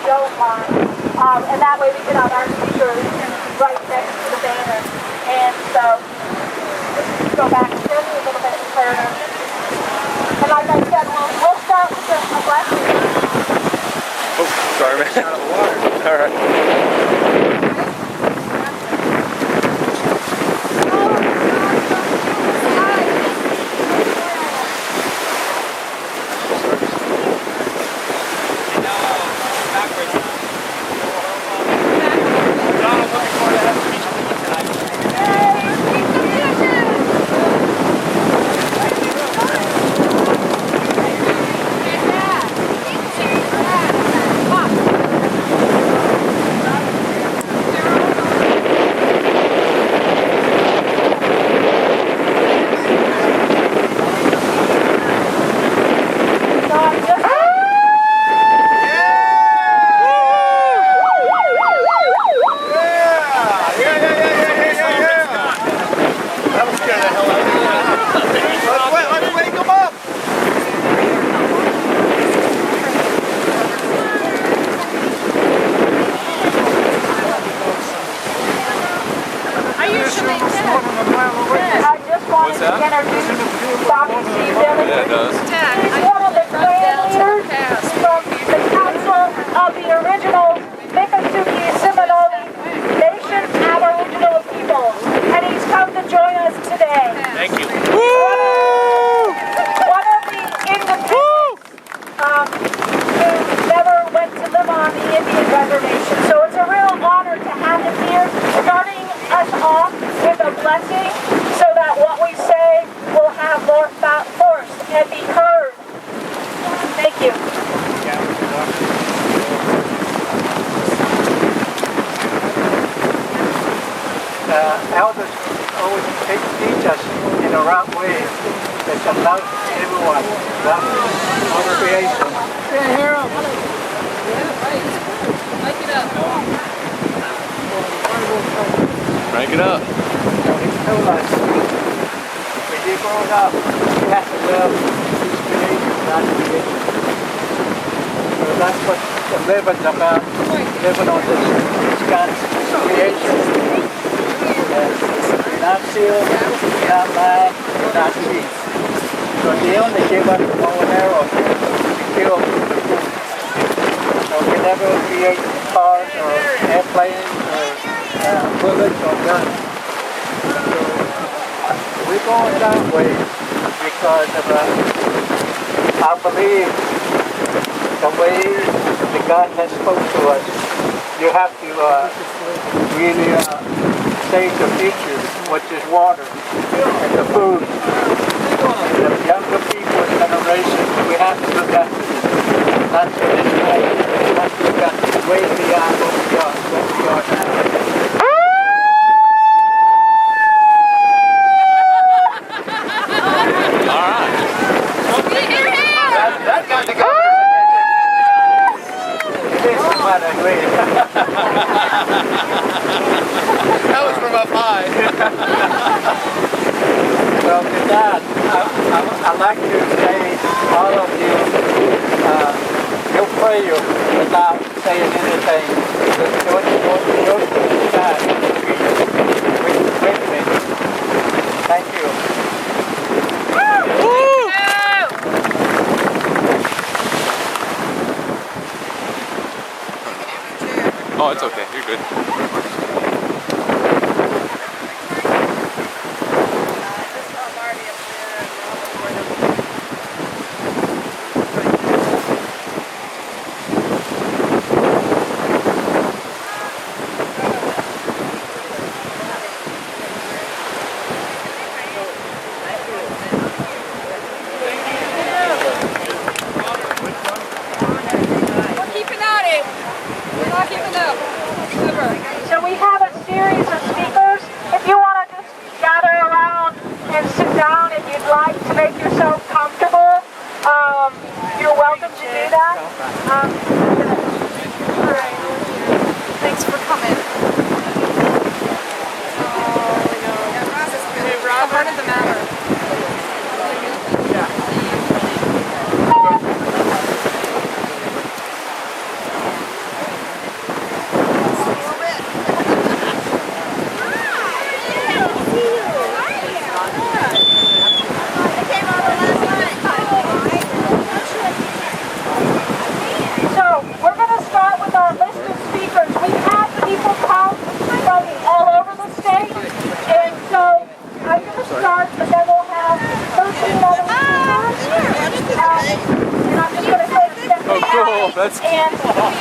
don't mind. And that way we can have our speakers right next to the banner. And so, let's go back just a little bit further. And like I said, we'll start with a blessing. Oh, sorry, man. Out of the water. All right. Elders always teach us in the right way that to love everyone, love all creation. Yeah, hear them. Crank it up. Crank it up. So he told us, when you grow up, you have to love each creation, God's creation. So that's what the living's about, living on this God's creation. Not steal, not lie, not cheat. So they only give us bow and arrow to kill. So we never create cars or airplanes or bullets or guns. So we're going that way because of our belief, the way that God has spoke to us. You have to really save the future, which is water and the food. And the younger people generation, we have to look at not to this way, we have to look at way beyond what we are now. All right. That got to go. It is quite a great. That was from up high. Well, with that, I'd like to say all of you, you'll pray without saying anything. Just that with me. Thank you. Oh, it's okay. You're good. So we have a series of speakers. If you want to just gather around and sit down if you'd like to make yourself comfortable, you're welcome to do that. All right. Thanks for coming. What part of the matter? And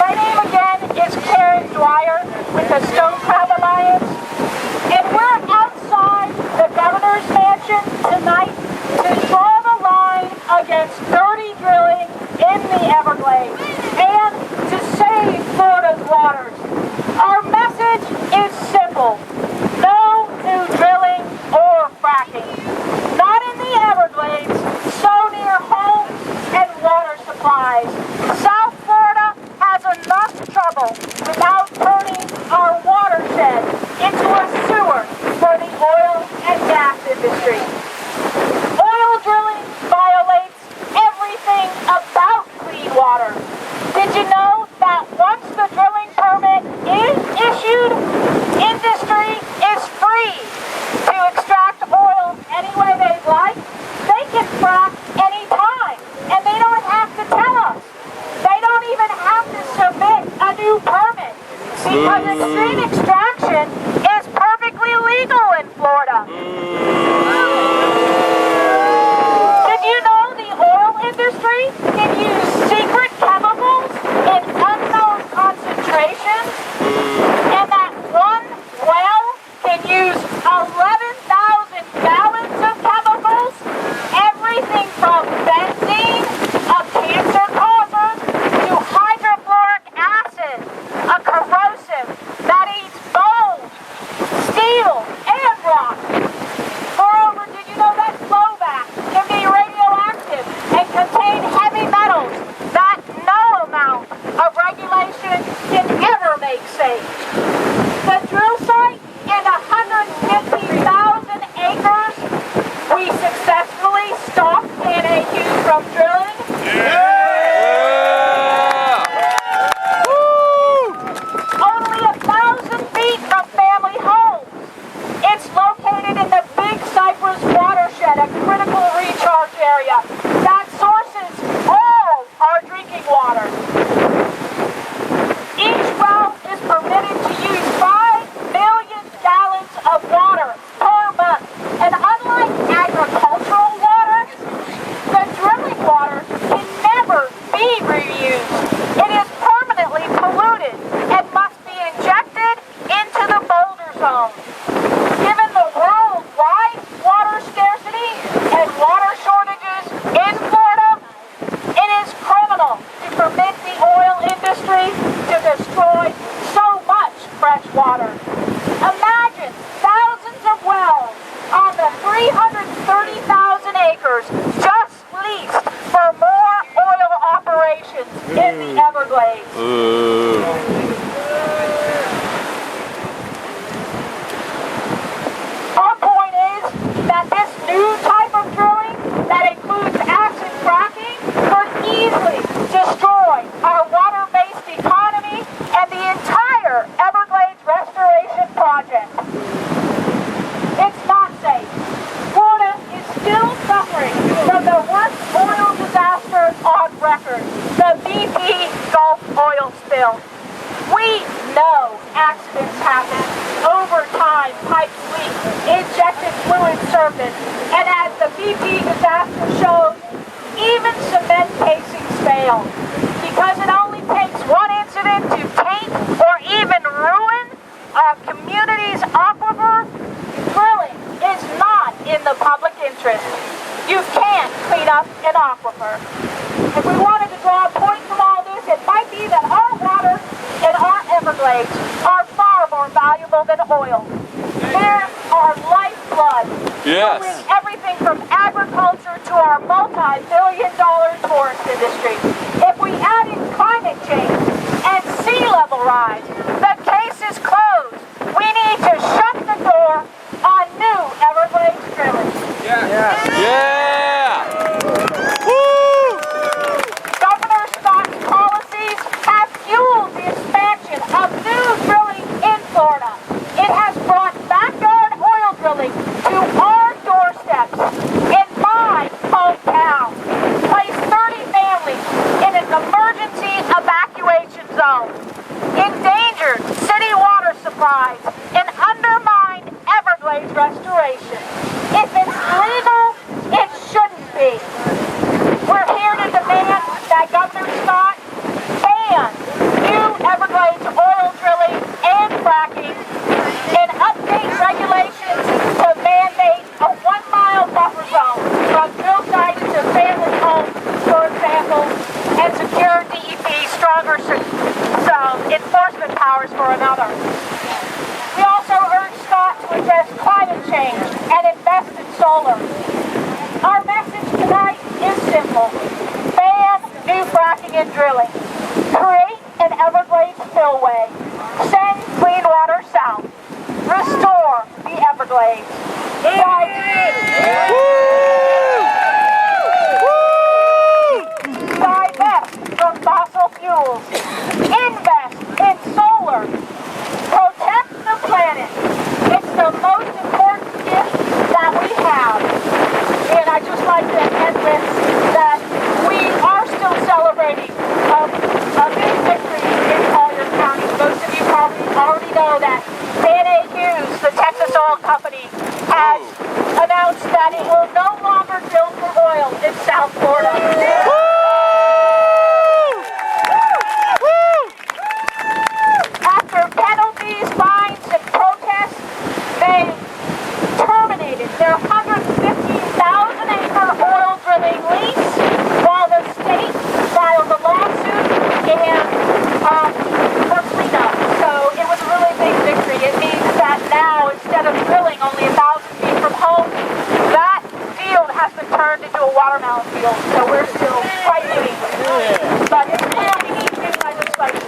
my name again is Karen Dwyer with the Stonecrab Alliance. And we're outside the governor's mansion tonight to draw the line against dirty drilling in the Everglades and to save Florida's waters. Our message is simple. No new drilling or fracking. Not in the Everglades, so near homes and water supplies. South Florida has enough trouble without turning our watershed into a sewer for the oil and gas industry. Oil drilling violates everything about clean water. Did you know that once the drilling permit is issued, industry is free to extract oil any way they like? They can frack anytime, and they don't have to tell us. They don't even have to submit a new permit because extreme extraction is perfectly legal in Florida. Did you know the oil industry can use secret chemicals in unknown concentrations, and that one well can use 11,000 gallons of chemicals? Everything from benzene, a cancer causer, to hydrofluoric acid, a corrosive that eats bone, steel, and rock. Moreover, did you know that flowback can be radioactive and contain heavy metals that no amount of regulation can ever make safe? The drill site and 150,000 acres we successfully stopped NAU from drilling. Only 1,000 feet from family homes. It's located in the Big Cypress watershed, a critical recharge area that sources all our drinking water. Each well is permitted to use 5 million gallons of water per month. And unlike agricultural water, the drilling water can never be reused. It is permanently polluted and must be injected into the boulder zone. Given the worldwide water scarcity and water shortages in Florida, it is criminal to permit the oil industry to destroy so much fresh water. Imagine thousands of wells on the 330,000 acres just leased for more oil operations in the Everglades. Our point is that this new type of drilling that includes acid fracking could easily destroy our water-based economy and the entire Everglades restoration project. It's not safe. Florida is still suffering from the worst oil disaster on record, the BP Gulf oil spill. We know accidents happen. Over time, pipes leak, injected fluid surface, and as the BP disaster shows, even cement casings fail. Because it only takes one incident to taint or even ruin a community's aquifer, drilling is not in the public interest. You can't clean up an aquifer. If we wanted to draw a point from all this, it might be that our water in our Everglades are far more valuable than oil. They're our lifeblood. Yes. Fueling everything from agriculture to our multi-billion-dollar tourist industry. If we add in climate change and sea level rise, the case is closed. We need to shut the door on new Everglades drilling. Yeah! Governor Scott's policies have fueled the expansion of new drilling in Florida. It has brought backyard oil drilling to our doorsteps in my hometown. Placed 30 families in an emergency evacuation zone. Endangered city water enforcement powers for another. We also urge Scott to address climate change and invest in solar. Our message tonight is simple. Ban new fracking and drilling. Create an Everglades spillway. Send clean water south. Restore the Everglades. Divest from fossil fuels. Invest in solar. Protect the planet. It's the most important gift that we have. And I'd just like to end with that we are still celebrating a big victory in Collier County. Most of you probably already know that Van Hughes, the Texas oil company, has announced that it will no longer drill for oil in South Florida. After penalties, fines, and protests, they terminated their 115,000-acre oil drilling lease while the state filed a lawsuit and for cleanup. So it was a really big victory. It means that now, instead of drilling only 1,000 feet from home, that field has been turned into a watermelon field. So we're still fighting. But it's clear we need new legislation.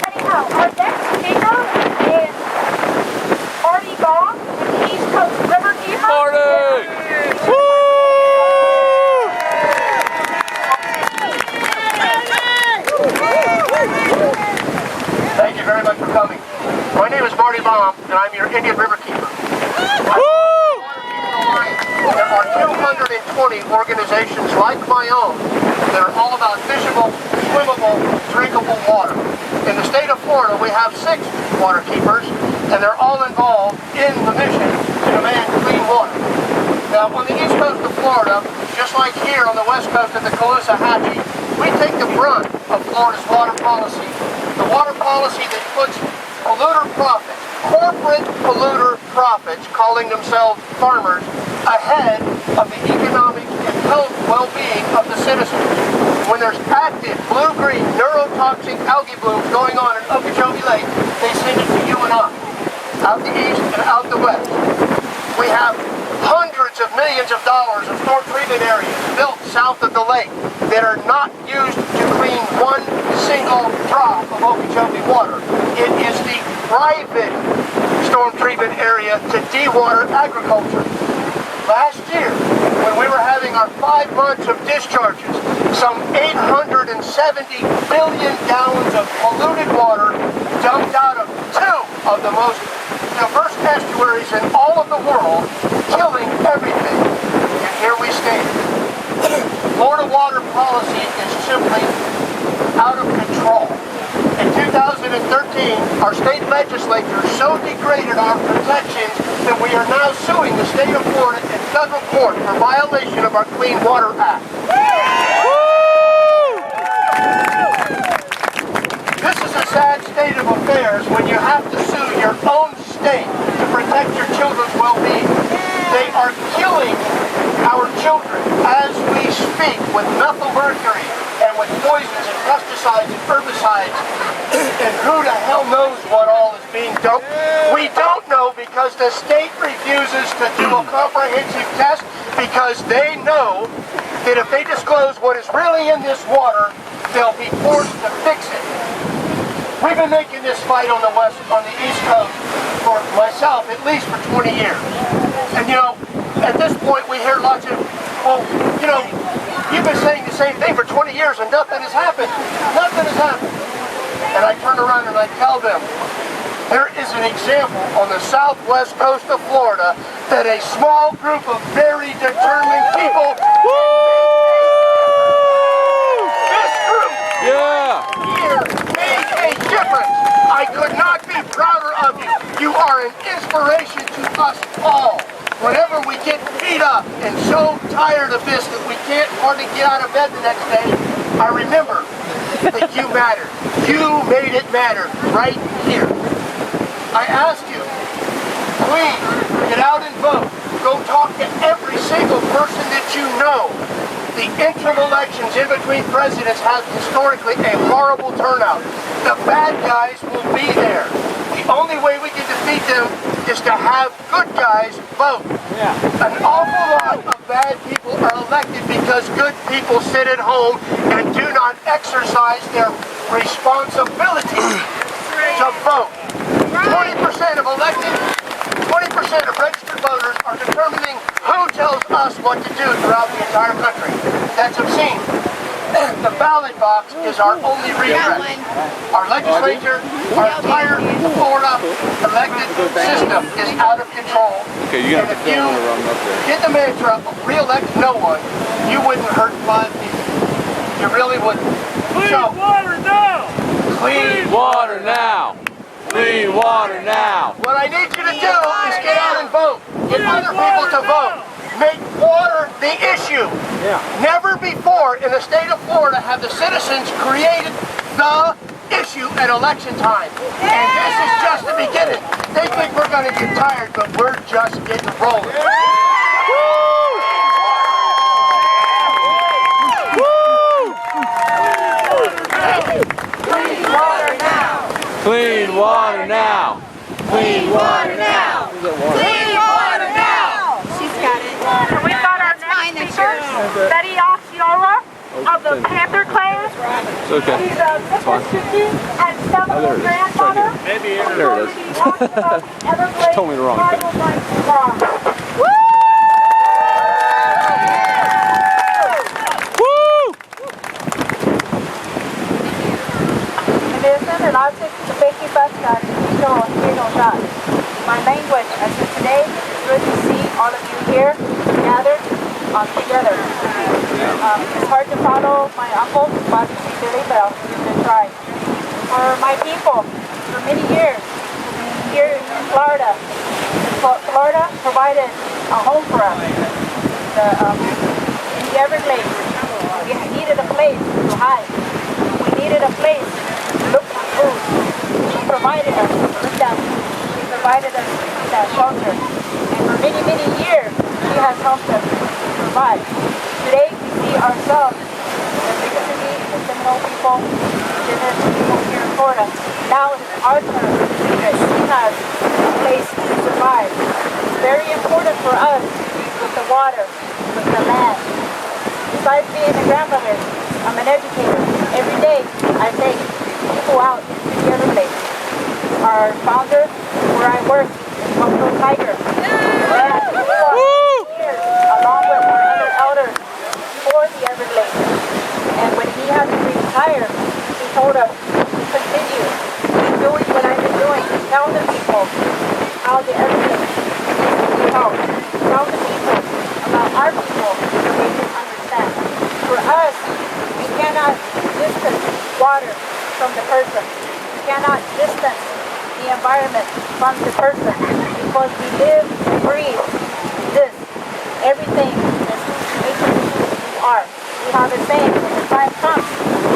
Anyhow, our next speaker is Marty Gong with the East Coast River Keeper. Thank you very much for coming. My name is Marty Baum, and I'm your Indian River Keeper. There are 220 organizations like my own that are all about fishable, swimmable, drinkable water. In the state of Florida, we have 6 water keepers, and they're all involved in the mission to demand clean water. Now, on the east coast of Florida, just like here on the west coast of the Caloosahatchee, we take the brunt of Florida's water policy. The water policy that puts polluter profits, corporate polluter profits, calling themselves farmers, ahead of the economic and health well-being of the citizens. When there's active blue-green neurotoxic algae blooms going on in Okeechobee Lake, they send it to you and I, out the east and out the west. We have hundreds of millions of dollars of storm treatment areas built south of the lake that are not used to clean one single drop of Okeechobee water. It is the private storm treatment area to dewater agriculture. Last year, when we were having our 5 months of discharges, some 870 billion gallons of polluted water dumped out of 2 of the most diverse estuaries in all of the world, killing everything. And here we stand. Florida water policy is simply out of control. In 2013, our state legislature so degraded our protections that we are now suing the state of Florida in federal court for violation of our Clean Water Act. This is a sad state of affairs when you have to sue your own state to protect your children's well-being. They are killing our children as we speak with methylmercury and with poisons and pesticides and herbicides, and who the hell knows what all is being dumped? We don't know because the state refuses to do a comprehensive test because they know that if they disclose what is really in this water, they'll be forced to fix it. We've been making this fight on the East Coast for myself at least for 20 years. And you know, at this point we hear lots of, well, you know, you've been saying the same thing for 20 years and nothing has happened. Nothing has happened. And I turn around and I tell them, there is an example on the southwest coast of Florida that a small group of very determined people here made a difference. I could not be prouder of you. You are an inspiration to us all. Whenever we get beat up and so tired of this that we can't hardly get out of bed the next day, I remember that you mattered. You made it matter right here. I ask you, please get out and vote. Go talk to every single person that you know. the interim elections in between presidents have historically a horrible turnout. The bad guys will be there. The only way we can defeat them is to have good guys vote. An awful lot of bad people are elected because good people sit at home and do not exercise their responsibility to vote. 20% of elected, 20% of registered voters are determining who tells us what to do throughout the entire country. That's obscene. The ballot box is our only redress. Our legislature, our entire Florida elected system is out of control. Okay, you got and if you get the mantra of re-elect no one, you wouldn't hurt 5 people. You really wouldn't. Clean water now! Clean water now! Clean water now! What I need you to do is get out and vote. Get other people to vote. Make water the issue. Never before in the state of Florida have the citizens created the issue at election time. And this is just the beginning. They think we're going to get tired, but we're just getting rolling. Clean water now! Clean water now! Clean water now! Clean water now! She's got it. And we've got our next speaker, Betty Osceola of the Panther Clan. It's okay. She's a Mississippi and Seminole grandmother. Maybe there it is. Everglades Told me the wrong thing. tribal rights law. And I'll take the Becky Basket my language. I said today it's good to see all of you here gathered together. It's hard to follow my uncle, Bobby C. Billy, but I'll give it a try. For my people, for many years, here in Florida, Florida provided a home for us. In the Everglades, we needed a place to hide. We needed a place to look for food. She provided us with that. She provided us with that shelter. And for many, many years, she has helped us survive. Today, we see ourselves, the Mississippi, the Seminole people, indigenous people here in Florida. Now it's our turn because she has a place to survive. It's very important for us with the water, with the land. Besides being a grandmother, I'm an educator. Every day, I take people out to the Everglades. Our founder, where I work, is Buffalo Tiger. Years, along with our other elders for the Everglades. And when he had to retire, he told us to continue doing what I've been doing. Tell the people how the Everglades needs to be helped. Tell the people about our people so they can understand. For us, we cannot distance water from the person. We cannot distance the environment from the person because we live and breathe this. Everything is makes us who you are. We have a saying, when the time comes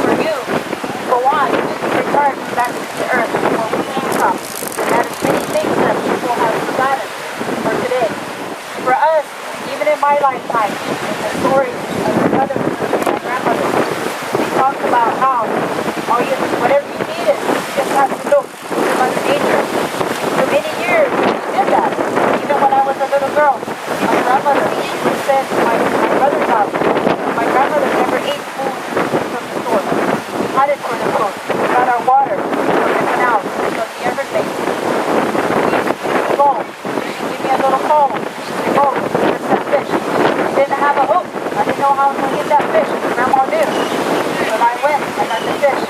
for you to go on, to return back to the earth where we came from. That is many things that people have forgotten for today. For us, even in my lifetime, in the stories of my mother and my grandmother, we talked about how whatever you needed, you just have to look to Mother Nature. For many years, we did that. Even when I was a little girl, my grandmother, she would send my brother's house. My grandmother never ate food from the store. We had it for the food. We got our water from the canal, from the Everglades. We go. She gave me a little pole. We go, catch that fish. We didn't have a hook. I didn't know how I was going to get that fish. Grandma knew. But I went, I got the fish.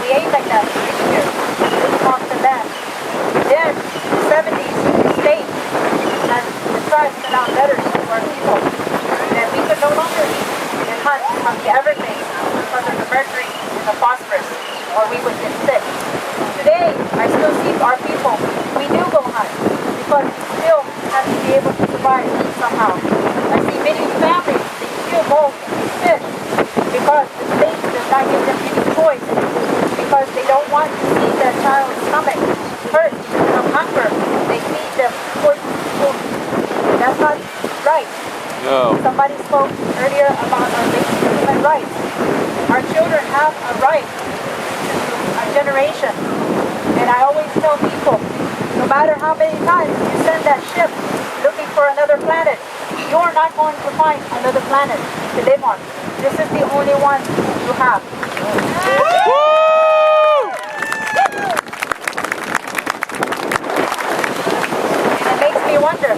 We ate like that for 6 years. We talked to them. Then, in the 70s, the state had decided to send out letters to our people that we could no longer eat and hunt from the Everglades because of the mercury and the phosphorus, or we would get sick. Today, I still see our people. We do go hunt because we still have to be able to survive somehow. I see many families, they still go fish because the state does not give them any choice because they don't want to see their child's stomach hurt from hunger. They feed them poison food. That's not right. No. Somebody spoke earlier about our basic human rights. Our children have a right to a generation. And I always tell people, no matter how many times you send that ship looking for another planet, you're not going to find another planet to live on. This is the only one you have. And it makes me wonder,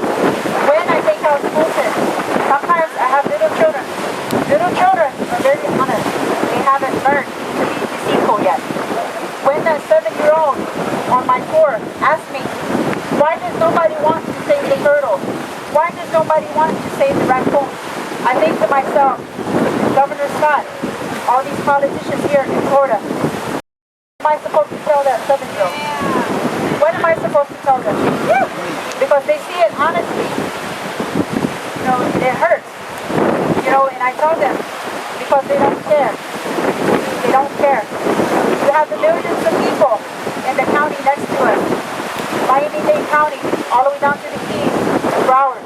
when I take out school kids, sometimes I have little children. Little children are very honest. They haven't learned to be deceitful yet. When that 7-year-old on my tour asked me, why does nobody want to save the turtles? Why does nobody want to save the raccoons? I think to myself, Governor Scott, all these politicians here in Florida, what am I supposed to tell that 7-year-old? What am I supposed to tell them? Because they see it honestly. You know, it hurts. You know, and I tell them, because they don't care. They don't care. You have the millions of people in the county next to us. Miami-Dade County, all the way down to the Keys, Broward.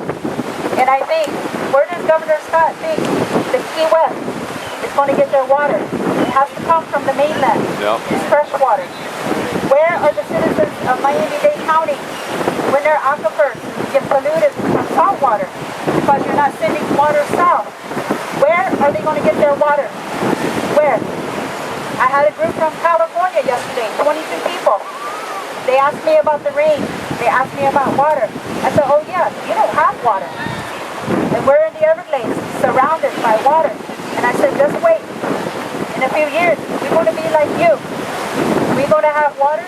And I think, where does Governor Scott think the Key West is going to get their water? It has to come from the mainland. Yep. It's fresh water. Where are the citizens of Miami-Dade County when their aquifers get polluted from salt water because you're not sending water south? Where are they going to get their water? Where? I had a group from California yesterday, 22 people. They asked me about the rain. They asked me about water. I said, oh yeah, you don't have water. And we're in the Everglades, surrounded by water. And I said, just wait. In a few years, we're going to be like you. We're going to have water,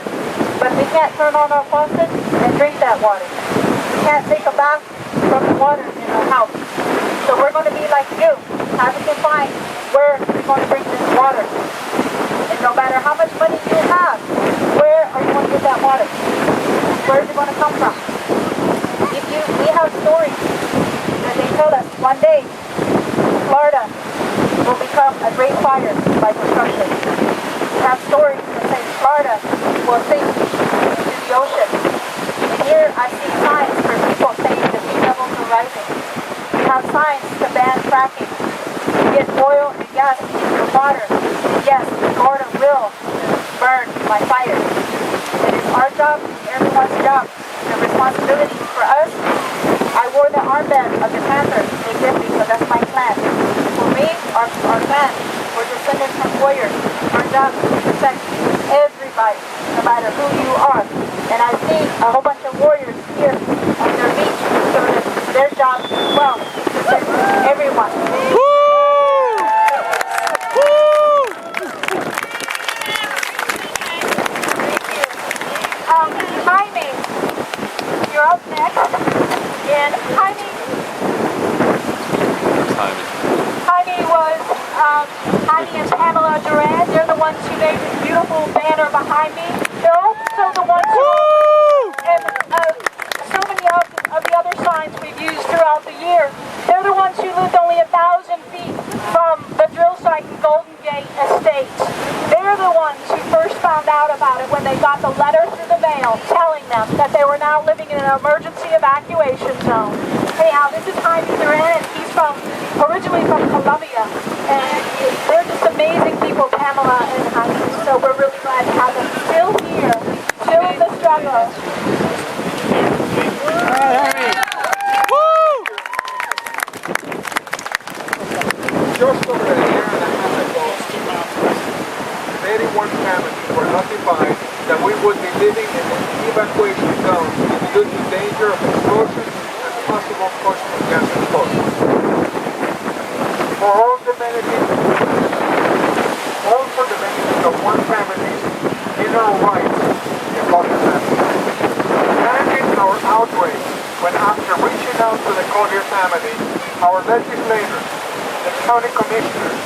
but we can't turn on our faucet and drink that water. We can't take a bath from the water in our house. So we're going to be like you, having to find where we're going to bring this water. And no matter how much money you have, where are you going to get that water? Where is it going to come from? We have stories that they tell us one day Florida will become a great fire by destruction. We have stories that say Florida will sink into the ocean. And here I see signs for people saying the sea levels are rising. We have signs to ban fracking, to get oil and gas into the water. And yes, Florida will burn by fire. It is our job, everyone's job. The responsibility for us, I wore the armband of the Panther. They did me, so that's my clan. For me, our clan, we're descendants from warriors. Our job is to protect everybody, no matter who you are. And I've seen a whole bunch of warriors here on their beach, so it's their job as well to protect everyone. Jaime, you're up next. And Jaime and Pamela Duran, they're the ones who made this beautiful banner behind me. They're also the ones who, and so many of the other signs we've used throughout the year, they're the ones who lived only 1,000 feet from the drill site in Golden Gate Estates. They're the ones who first found out about it when they got the letter through the mail telling them that they were now living in an emergency evacuation zone. Anyhow, this is Jaime Duran, and he's originally from Colombia, and they're just amazing people, Pamela and Jaime, so we're really glad to have them still here, still in the struggle. Just over a year and a half ago, 81 families were notified that we would be living in an evacuation zone due to danger of explosions and possible personal gas explosions. For all the benefit of one family's mineral rights in Collier family. Imagine our outrage when, after reaching out to the Collier family, our legislators, the county commissioners,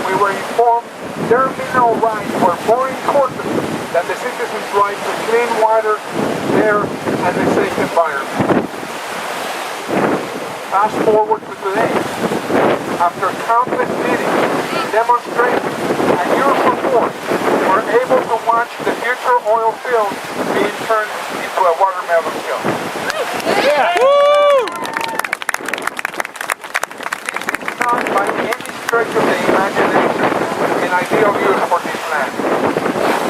we were informed their mineral rights were more important than the citizens' right to clean water, air, and a safe environment. Fast forward to today. After countless meetings, demonstrations, and your support, we're able to watch the future oil field being turned into a watermelon field. Yeah. not by any stretch of the imagination an ideal use for this land.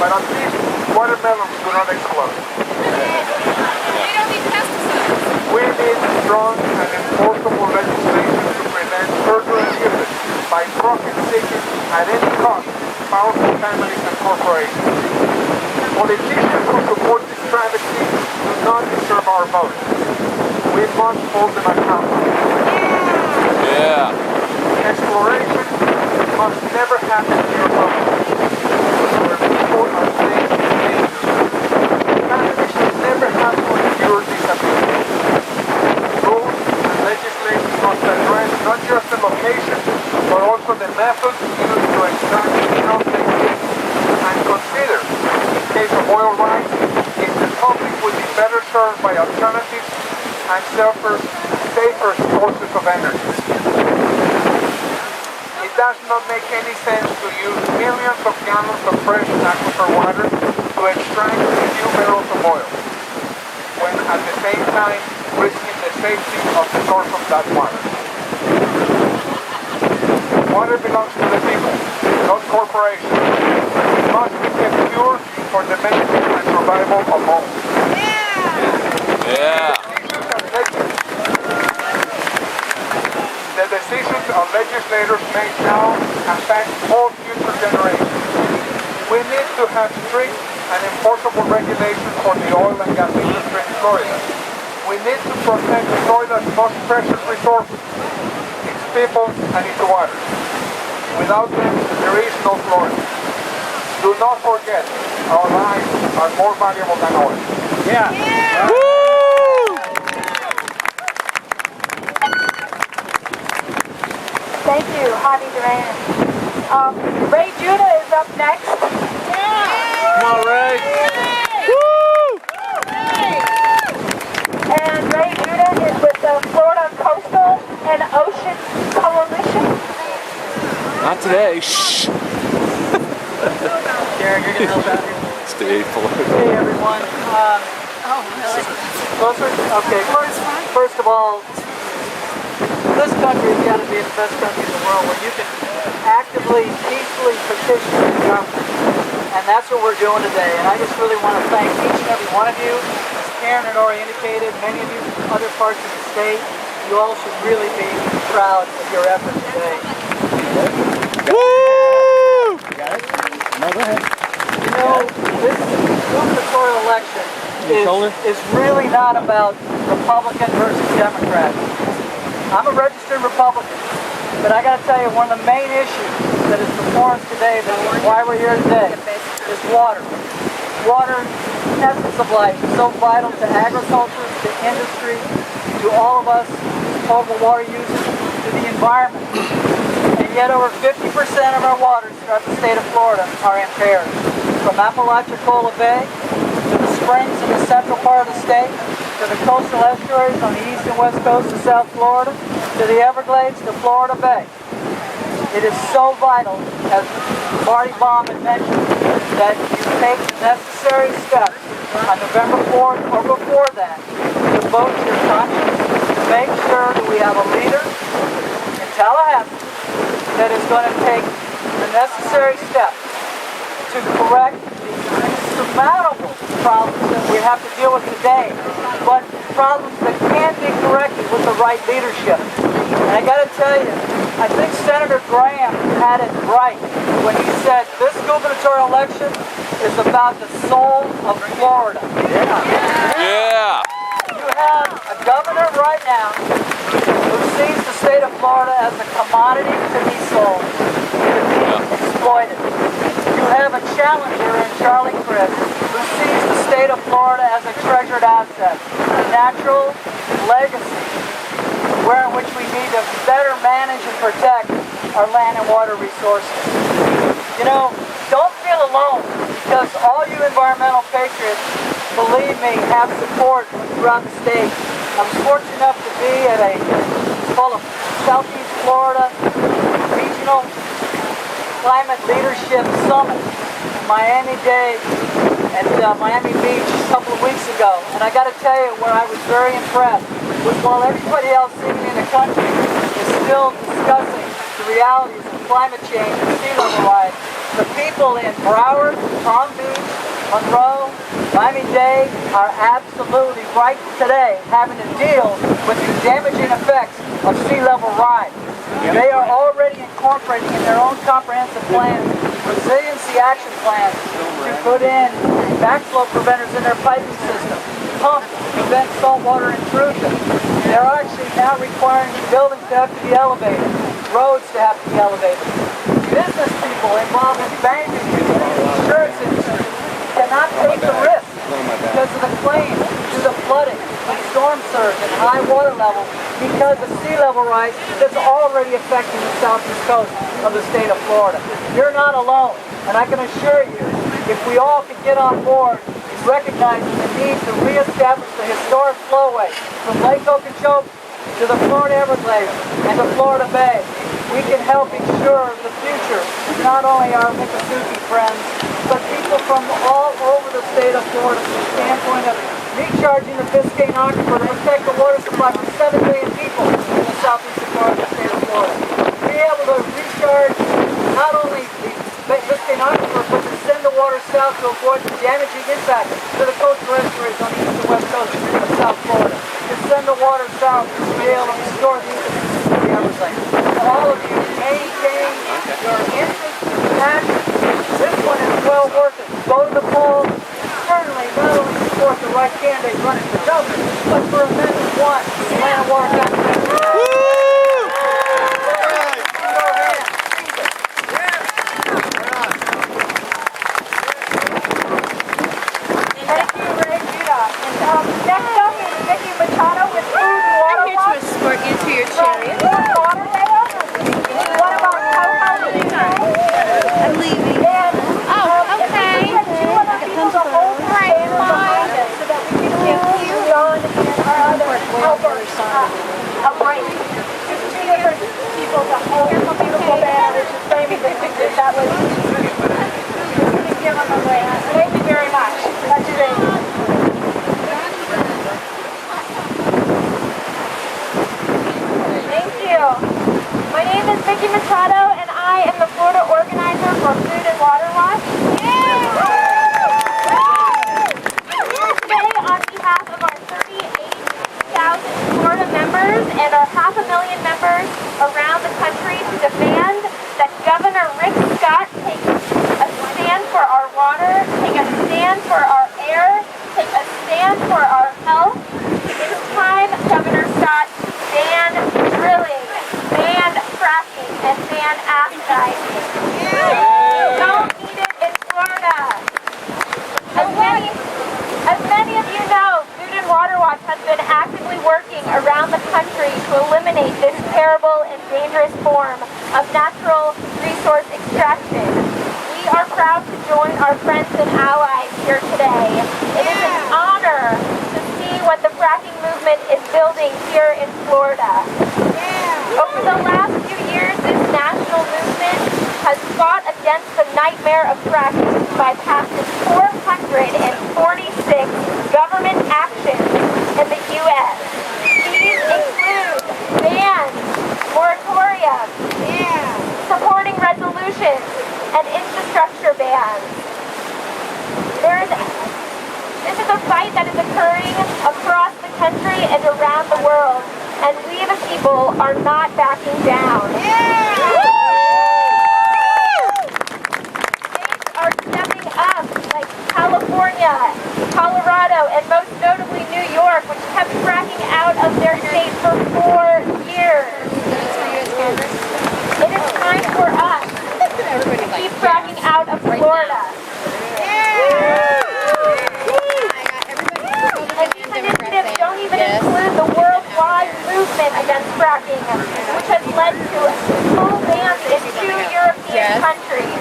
But at least watermelons do not explode. We don't need pesticides. We need strong and enforceable legislation to prevent further abuse by profit seekers at any cost, powerful families and corporations. Politicians who support this travesty do not deserve our vote. We must hold them accountable. Yeah. Exploration must never happen near public, where people are placed in danger. Families should never have to endure this abuse. Rules and legislation must address not just the location, but also the methods used to extract mineral techniques, and consider, in case of oil rights, if the public would be better served by alternatives and safer sources of energy. It does not make any sense to use millions of gallons of fresh aquifer water to extract a few barrels of oil, when at the same time risking the safety of the source of that water. Water belongs to the people, not corporations. It must be kept pure for the benefit and survival of all. Yeah. The decisions of legislators made now affect all future generations. We need to have strict and enforceable regulations for the oil and gas industry in Florida. We need to protect Florida's most precious resources, its people and its waters. Without them, there is no Florida. Do not forget, our lives are more valuable than oil. Yeah. Thank you, Javi Duran. Ray Judah is up next. Come on, Ray. And Ray Judah is with the Florida Coastal and Ocean Coalition. Not today. Shh. Karen, you're going to help out here. Stay Florida. Hey, everyone. Closer? Okay. First of all, this country has got to be the best country in the world where you can actively, peacefully petition the government. And that's what we're doing today. And I just really want to thank each and every one of you. As Karen had already indicated, many of you from other parts of the state, you all should really be proud of your effort today. Woo! Got it? No, go ahead. You know, this gubernatorial election is really not about Republican versus Democrat. I'm a registered Republican, but I got to tell you, one of the main issues that is before us today, that is why we're here today, is water. Water, essence of life, is so vital to agriculture, to industry, to all of us, potable water users, to the environment. And yet over 50% of our waters throughout the state of Florida are impaired. From Apalachicola Bay, to the springs in the central part of the state, to the coastal estuaries on the east and west coast of South Florida, to the Everglades, to Florida Bay. It is so vital, as Marty Baum had mentioned, that you take the necessary steps on November 4th or before that to vote your conscience, to make sure that we have a leader in Tallahassee that is going to take the necessary steps to correct the insurmountable problems that we have to deal with today, but problems that can be corrected with the right leadership. And I got to tell you, I think Senator Graham had it right when he said this gubernatorial election is about the soul of Florida. Yeah. You have a governor right now who sees the state of Florida as a commodity to be sold, to be exploited. You have a challenger in Charlie Crist who sees the state of Florida as a treasured asset, a natural legacy, where in which we need to better manage and protect our land and water resources. You know, don't feel alone, because all you environmental patriots, believe me, have support throughout the state. I was fortunate enough to be at it's called a Southeast Florida Regional Climate Leadership Summit in Miami-Dade at Miami Beach a couple of weeks ago. And I got to tell you, where I was very impressed was while everybody else sitting in the country is is still discussing the realities of climate change and sea level rise, the people in Broward, Palm Beach, Monroe, Miami-Dade are absolutely right today having to deal with the damaging effects of sea level rise. They are already incorporating in their own comprehensive plans resiliency action plans to put in backflow preventers in their piping system, pumps to prevent saltwater intrusion. They're actually now requiring buildings to have to be elevated, roads to have to be elevated. Business people involved in banking, insurance industry cannot take the risk because of the claims to the flooding, the storm surge, and high water levels because of sea level rise that's already affecting the southeast coast of the state of Florida. You're not alone, and I can assure you, if we all could get on board recognizing the need to reestablish the historic flowway from Lake Okeechobee to the Florida Everglades and the Florida Bay, we can help ensure the future of not only our Miccosukee friends, but people from all over the state of Florida from the standpoint of recharging the Biscayne Aquifer to protect the water supply for 7 million people in the southeastern part of the state of Florida. Be able to recharge not only the Biscayne Aquifer, but to send the water south to avoid the damaging impact to the coastal estuaries on the east and west coast of South Florida. To send the water south to be able to restore the ecosystem of the Everglades. All of you maintain your interest and passion. This one is well worth it. Go to the polls and certainly not only support the right candidate running for governor, but for Amendment 1, the Land and Water Conservation. Next up is Vicky Machado with Food and Water I'm here to escort you to your chariot. What about I'm leaving. And, Oh, okay. if we can two other people to hold the stand behind us so that we can give John and our other helpers a break. Just two different people to hold the beautiful banner, which is framing the picture. That was give them a break. Thank you very much. That's great. My name is Vicky Machado, and I am the Florida organizer for Food and Water Watch. Today, on behalf of our 38,000 Florida members and our 500,000 members around the country, to demand that Governor Rick Scott take a stand for our water, take a stand for our air, take a stand for our health. It's time, Governor Scott, to ban drilling, ban fracking, and ban acidizing. We don't need it in Florida. As many of you know, Food and Water Watch has been actively working around the country to eliminate this terrible and dangerous form of natural resource extraction. We are proud to join our friends and allies here today. It is an honor to see what the fracking movement is building here in Florida. Over the last few years, this national movement has fought against the nightmare of fracking by passing 446 government actions in the U.S. These include bans, moratoriums, supporting resolutions, and infrastructure bans. This is a fight that is occurring across the country and around the world, and we the people are not backing down. States are stepping up, like California, Colorado, and most notably New York, which kept fracking out of their state for 4 years. It is time for us to keep fracking out of Florida. And these initiatives don't even include the worldwide movement against fracking, which has led to full bans in 2 European countries.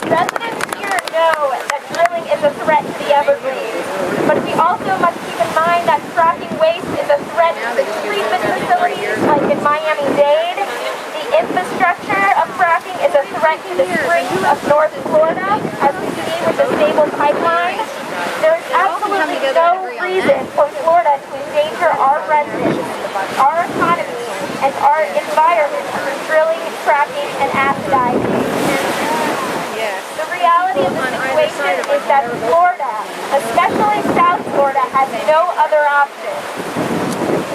Residents here know that drilling is a threat to the Everglades, but we also must keep in mind that fracking waste is a threat to the treatment facilities like in Miami-Dade. The infrastructure of fracking is a threat to the springs of North Florida, as we see with the stable pipeline. There is absolutely no reason for Florida to endanger our strengthen our economy and our environment through drilling, fracking, and acidizing. The reality of the situation is that Florida, especially South Florida, has no other option.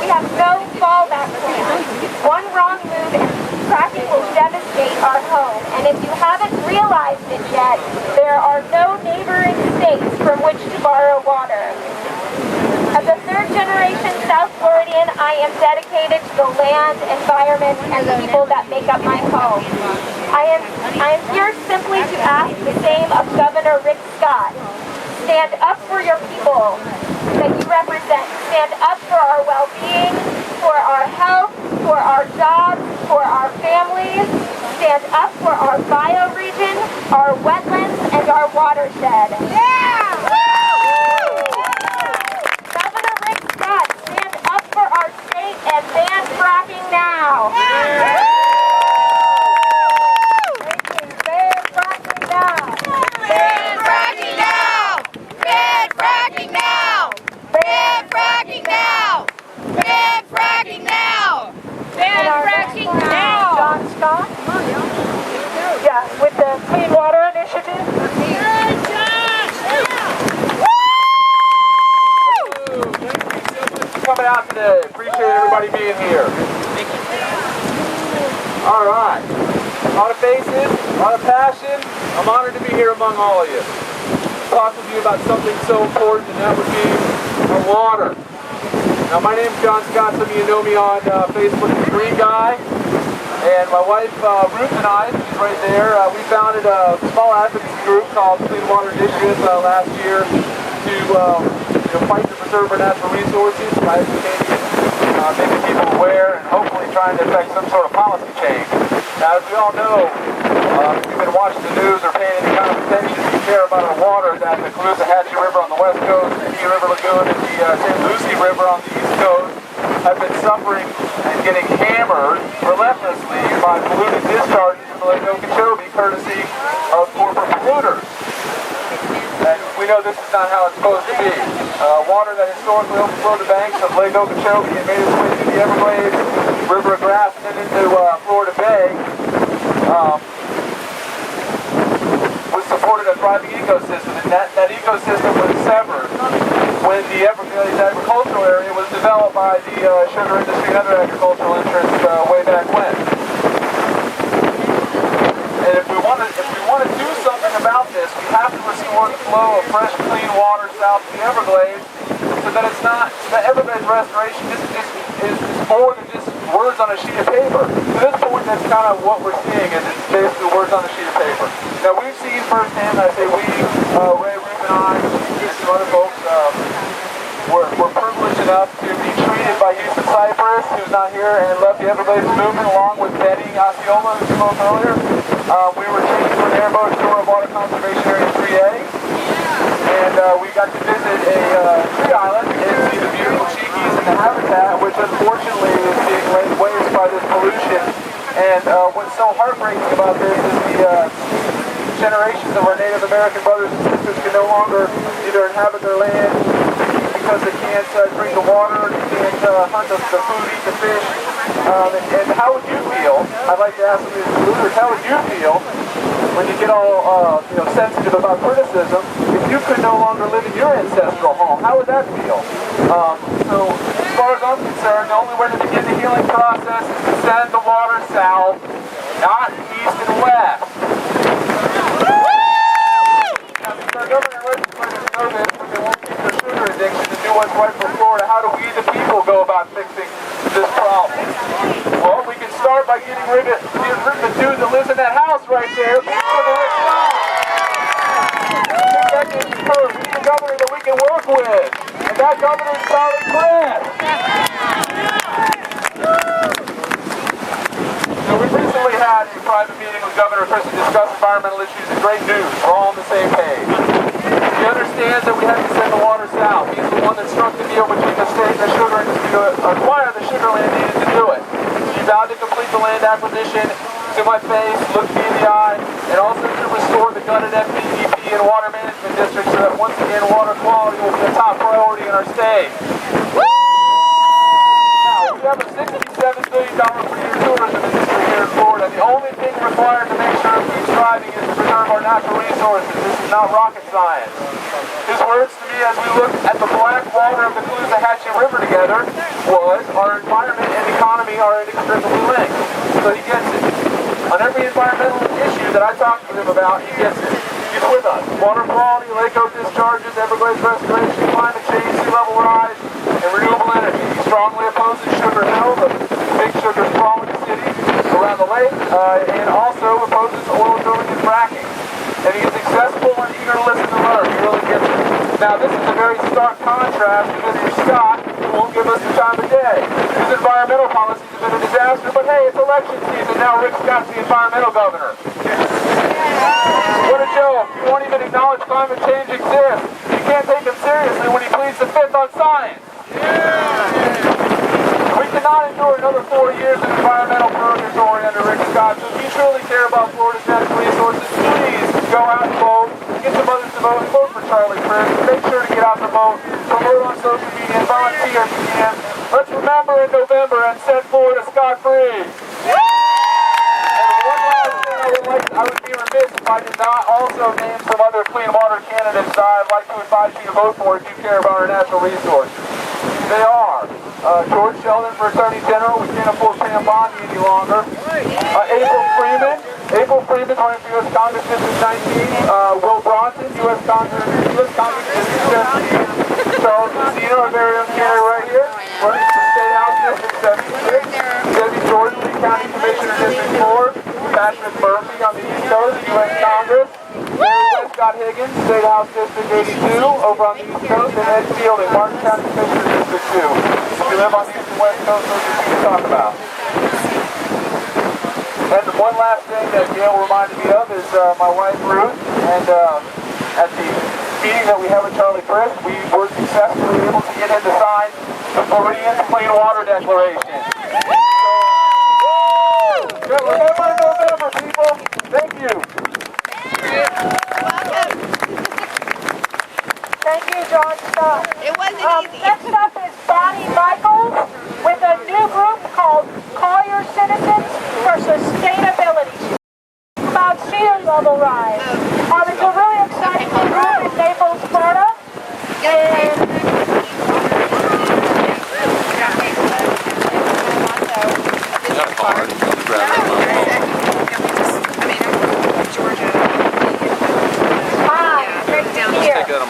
We have no fallback plan. One wrong move and fracking will devastate our home. And if you haven't realized it yet, there are no neighboring states from which to borrow water. As a third-generation South Floridian, I am dedicated to the land, environment, and people that make up my home. I am here simply to ask the same of Governor Rick Scott. Stand up for your people that you represent. Stand up for our well-being, for our health, for our jobs, for our families. Stand up for our bioregion, our wetlands, and our watershed. Yeah! Governor Rick Scott, stand up for our state and ban fracking now. Yeah! Ban fracking now. Ban fracking now! Ban fracking now! Ban fracking now! Ban fracking now! Ban fracking now! John Scott? Yeah, with the Clean Water Initiative. Coming out today. Appreciate everybody being here. All right. A lot of faces, a lot of passion. I'm honored to be here among all of you. Talk with you about something so important, and that would be our water. Now, my name's John Scott. Some of you know me on Facebook as Green Guy. And my wife, Ruth, and I, she's right there, we founded a small advocacy group called Clean Water Initiative last year to fight to preserve our natural resources by educating, making people aware, and hopefully trying to affect some sort of policy change. Now, as we all know, if you've been watching the news or paying any kind of attention, you care about our water, that the Caloosahatchee River on the west coast, the Key River Lagoon, and the St. Lucie River on the east coast have been suffering and getting hammered relentlessly by polluted discharges from Lake Okeechobee, courtesy of corporate polluters. And we know this is not how it's supposed to be. Water that historically overflowed the banks of Lake Okeechobee and made its way through the Everglades, River of Grass, and then into Florida Bay was supported a thriving ecosystem, and that ecosystem was severed when the Everglades agricultural area was developed by the sugar industry and other agricultural interests way back when. And if we want to do something about this, we have to restore the flow of fresh, clean water south of the Everglades, so that it's not, the Everglades restoration is more than just words on a sheet of paper. To this point, that's kind of what we're seeing, is it's basically words on a sheet of paper. Now, we've seen firsthand, I say we, Ray, Ruth, and I, and some other folks, we're privileged enough to be treated by Houston Cypress, who's not here, and left the Everglades movement, along with Betty Osceola, who spoke earlier. We were treated for an airboat tour of Water Conservation Area 3A, and we got to visit a tree island and see the beautiful cheekies and the habitat, which unfortunately is being laid waste by this pollution. And what's so heartbreaking about this is the generations of our Native American brothers and sisters can no longer either inhabit their land because they can't drink the water, they can't hunt the food, eat the fish. And how would you feel? I'd like to ask some of these polluters, how would you feel when you get all sensitive about criticism if you could no longer live in your ancestral home? How would that feel? So as far as I'm concerned, the only way to begin the healing process is to send the water south, not east and west. Now, since our governor and legislators know this, but they won't keep their sugar addiction and do what's right for Florida, how do we the people go about fixing this problem? Well, we can start by getting rid of the dude that lives in that house right there. We need a governor that we can work with, and that governor is Charlie Crab. So we recently had a private meeting with Governor Chris to discuss environmental issues, and great news. We're all on the same page. He understands that we have to send the water south. He's the one that struck the deal between the state and the sugar industry to acquire the sugar land needed to do it. He vowed to complete the land acquisition to my face, look me in the eye, and also to restore the gutted FBEP and water management districts so that once again water quality will be a top priority in our state. we have a $67 billion per year tourism industry here in Florida. The only thing required to make sure it keeps thriving is to preserve our natural resources. This is not rocket science. His words to me as we look at the black water of the Caloosahatchee River together was, our environment and economy are inextricably linked. So he gets it. On every environmental issue that I talk to him about, he gets it. He's with us. Water quality, lake discharges, Everglades restoration, climate change, sea level rise, and renewable energy. He strongly opposes Sugar Hill, the big sugar sprawling city around the lake, and also opposes oil drilling and fracking. And he is accessible and eager to listen and learn. He really gets it. Now, this is a very stark contrast to Mr. Scott, who won't give us the time of day. His environmental policies have been a disaster, but hey, it's election season. Now Rick Scott's the environmental governor. What a joke. You won't even acknowledge climate change exists. You can't take him seriously when he pleads the fifth on science. We cannot endure another 4 years of environmental purgatory under Rick Scott. So if you truly care about Florida's natural resources, please go out and vote. Get some others to vote and vote for Charlie Crist. Make sure to get out and vote. Promote on social media and volunteer if you can. Let's remember in November and set Florida scot-free. I would be remiss if I did not also name some other clean water candidates that I'd like to advise you to vote for if you care about our natural resources. They are George Sheldon for Attorney General. We can't afford Pam Bondi any longer. April Freeman running for U.S. Congress District 19. Will Bronson, U.S. Congress District 17. Charles Messina, our very own candidate right here, running for State House District 76. Debbie Jordan, Lee County Commissioner District 4. Patrick Murphy on the East Coast, U.S. Congress. Mary Scott Higgins, State House District 82, over on the East Coast. And Ed Fielding, Martin County Commissioner District 2. If you live on the East and West Coast, those are things to talk about. And one last thing that Gail reminded me of is my wife Ruth. And at the meeting that we have with Charlie Crist, we were successfully able to get him to sign the Floridian Clean Water Declaration. Remember November, people. Thank you. Thank you, John Scott. It wasn't easy. Next up is Bonnie Michaels with a new group called Collier Citizens for Sustainability. About sea level rise. It's a really exciting group in Naples, Florida. And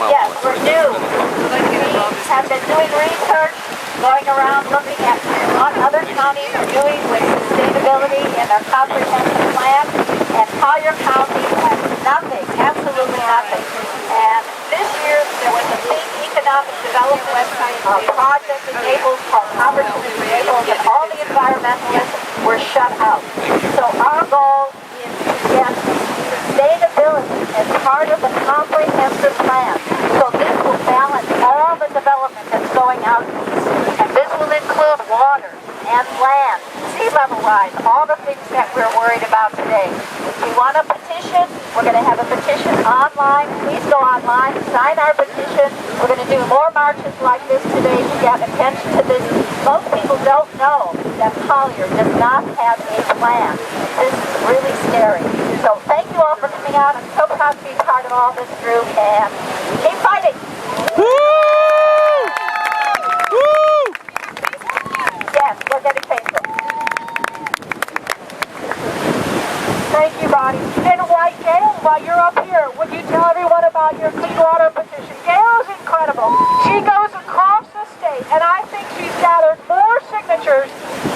yes, we're new. We have been doing research, going around looking at what other counties are doing with sustainability in their comprehensive plan, and Collier County has nothing, absolutely nothing. And this year there was a big economic development project in Naples called Opportunity Naples, and all the environmentalists were shut out. So our goal is to get sustainability as part of the comprehensive plan. So this will balance all the development that's going out east. And this will include water and land, sea level rise, all the things that we're worried about today. If you want a petition, we're going to have a petition online. Please go online, sign our petition. We're going to do more marches like this today to get attention to this. Most people don't know that Collier does not have a plan. This is really scary. So thank you all for coming out. I'm so proud to be part of all this group, and keep fighting. Woo! Woo! Yes, we're getting Facebook. Thank you, Bonnie. And Gail, while you're up here, would you tell everyone about your clean water petition? Gail is incredible. She goes across the state, and I think she's gathered more signatures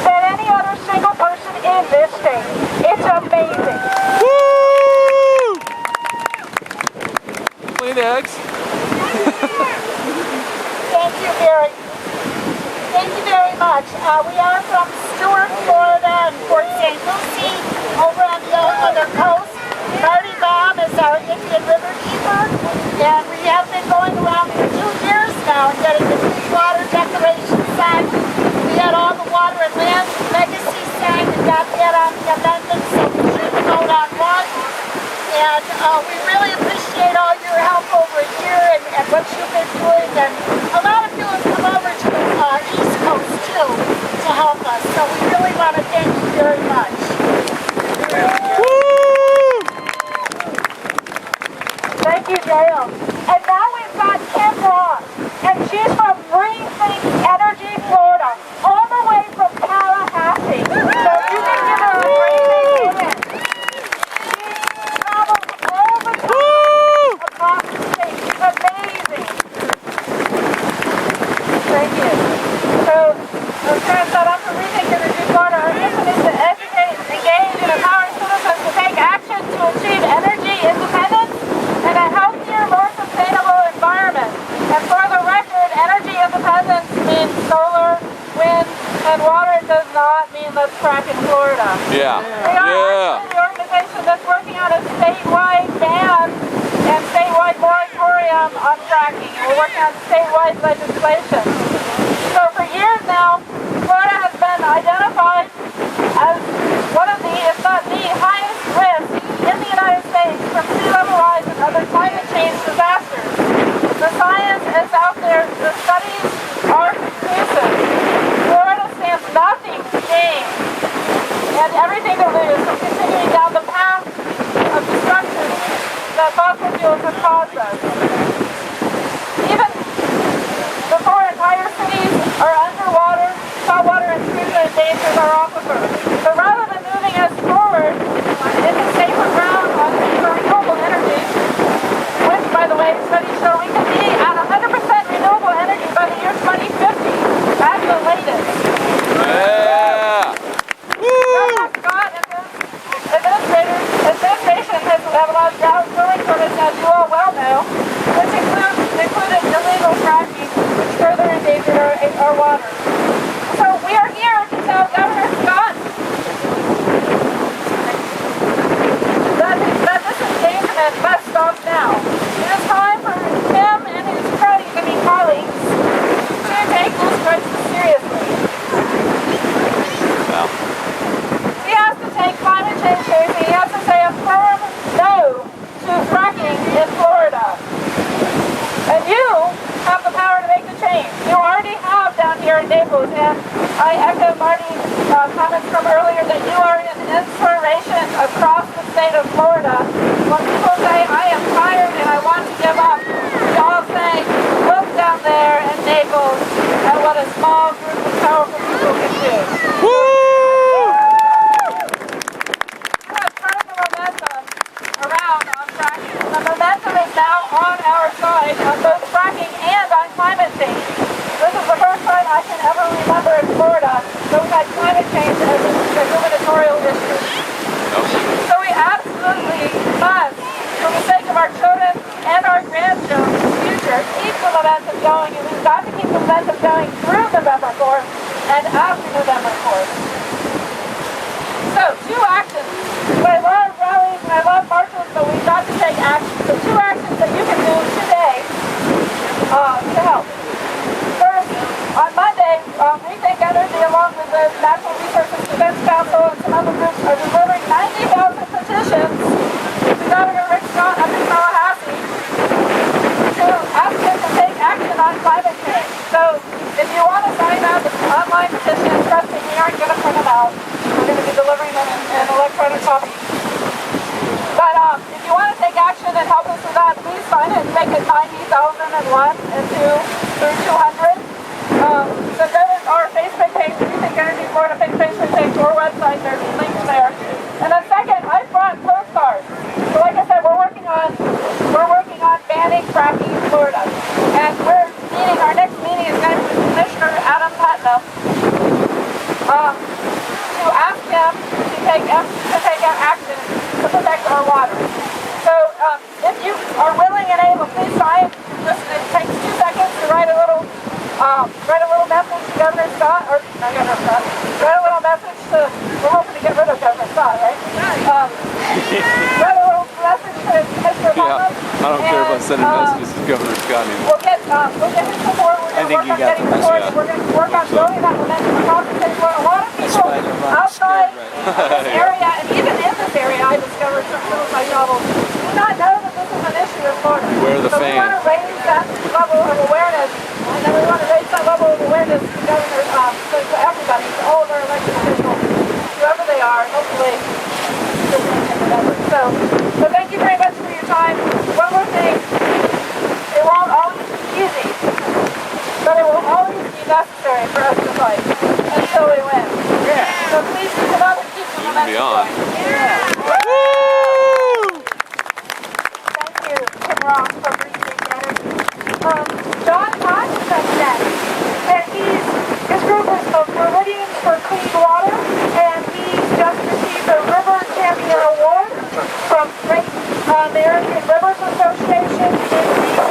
than any other single person in this state. It's amazing. Woo! Kleenex. Thank you, Gary. Thank you very much. We are from Stewart, Florida, and Port St. Lucie, over on the other coast. Marty Baum is our Indian River keeper, and we have been going around for 2 years now and getting the Clean Water Declaration signed. We had all the water and land legacy signed and got that on the amendment, so we should vote on one. And we really appreciate all your help over here and what you've been doing. And a lot of you have come over to the East Coast, too, to help you jail. And now we've got Kim Ross, and she's from Rethink Energy, Florida, all the way from Tallahassee. So you can give her a great big hand. She travels all the time across the state. It's amazing. Thank you. So, as Karen said, I'm from Rethink Energy, Florida. Our mission is to educate, engage, and empower citizens to take action to achieve energy independence and a healthier, more sustainable environment. And for the record, energy independence means solar, wind, and water. It does not mean let's frack in Florida. Yeah. We are actually the organization that's working on a statewide ban and statewide moratorium on fracking. And we're working on statewide legislation. So for years now, Florida has been identified as one of the, if not the highest risk in the United States from sea level rise and other climate change disasters. The science is out there, the studies are conclusive. Florida stands nothing to gain and everything to lose from continuing down the path of destruction that fossil fuels have caused us. Even before entire cities are underwater, saltwater intrusion endangers our aquifers. So rather than moving us forward into safer ground on renewable energy, which, by the way, studies show we can be at 100% renewable energy by the year 2050. That's the latest. Yeah. Governor Scott and his administration has allowed drilling permits, as you all well know, which included illegal fracking, which further endangered our water. So we are here to tell Governor Scott that this endangerment must stop now. It is time for him and his colleagues to take this crisis seriously. Well. He has to take climate change seriously. He has to say a firm no to fracking in Florida. And you have the power to make the change. You already have down here in Naples, and I echo Marty's comments from earlier that you are an inspiration across the state of Florida. When people say, I am tired and I want to give up, y'all say, look down there in Naples at what a small group of powerful people can do. You have turned the momentum around on fracking. The momentum is now on our side on both fracking and on climate change. This is the first time I can ever remember in Florida that we've had climate change as a gubernatorial issue. So we absolutely must, for the sake of our children and our grandchildren's future, keep the momentum going, and we've got to keep the momentum going through November 4th and after November 4th. So, two actions. I love rallies and I love marches, but we've got to take action. So two actions that you can do today to help. First, on Monday, Rethink Energy, along with the Natural Resources Defense Council and some other groups, are delivering 90,000 petitions to Governor Rick Scott up in Tallahassee to ask him to take action on climate change. So, if you want to sign up, it's an online petition. Trust me, we aren't going to print them out. We're going to be delivering them in electronic copy. But if you want to take action and help us with that, please sign it and make it 90,001 and 200. So go to our Facebook page, Rethink Energy Florida Facebook page, or website. There's links there. And then second, I brought postcards. So like I said, we're working on banning fracking in Florida. And our next meeting is going to be with Commissioner Adam Putnam to ask him to take action to protect our water. So if you are willing and able, please sign. It takes 2 seconds to write a little message to Governor Scott, or not Governor Scott, write a little message to, we're hoping to get rid of Governor Scott, right? Write a little message to Mr. Putnam. I don't care about sending messages to Governor Scott anymore. We'll get his support. We're going to work on getting support. We're going to work on building that momentum across the state. A lot of people outside this area, and even in this area, I discovered some of my novels, do not know that this is an issue in Florida. Where are the fans? We want to raise that level of awareness, and then we want to raise that level of awareness to governors, to everybody, to all of our elected officials, whoever they are, hopefully. So thank you very much for your time. One more thing. American Rivers Association in D.C.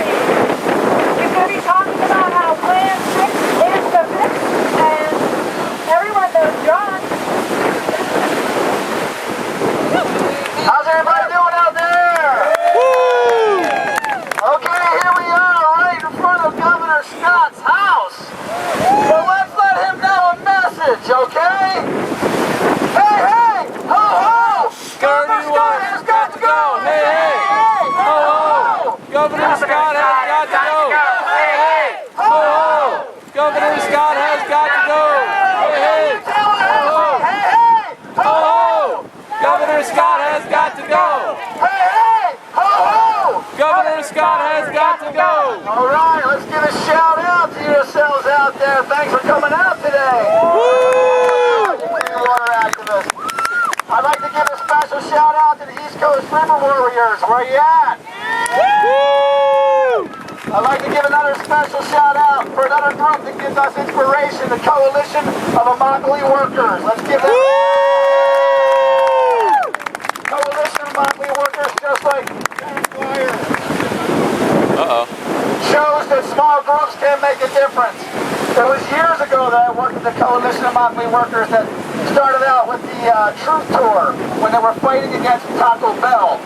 He's going to be talking about how Plan 6 is the fix, and everyone knows John. How's everybody doing out there? Okay, here we are right in front of Governor Scott's house. So let's let him know a message, okay? Hey, hey! Ho, ho! Governor Scott has got to go! Hey, hey! Ho, ho! Governor Scott has got to go! Hey, hey! Ho, ho! Governor Scott has got to go! Hey, hey! Ho, ho! Hey, hey! Ho, ho! Governor Scott has got to go! Hey, hey! Ho, ho! Governor Scott has got to go! All right, let's give a shout out to yourselves out there. Thanks for coming out today. Woo! Clean water activists. I'd like to give a special shout out to the East Coast River Warriors. Where you at? Woo! I'd like to give another special shout out for another group that gives us inspiration, the Coalition of Immokalee Workers. Let's give them. Coalition of Immokalee Workers, just like shows that small groups can make a difference. It was years ago that I worked with the Coalition of Immokalee Workers that started out with the Truth Tour when they were fighting against Taco Bell.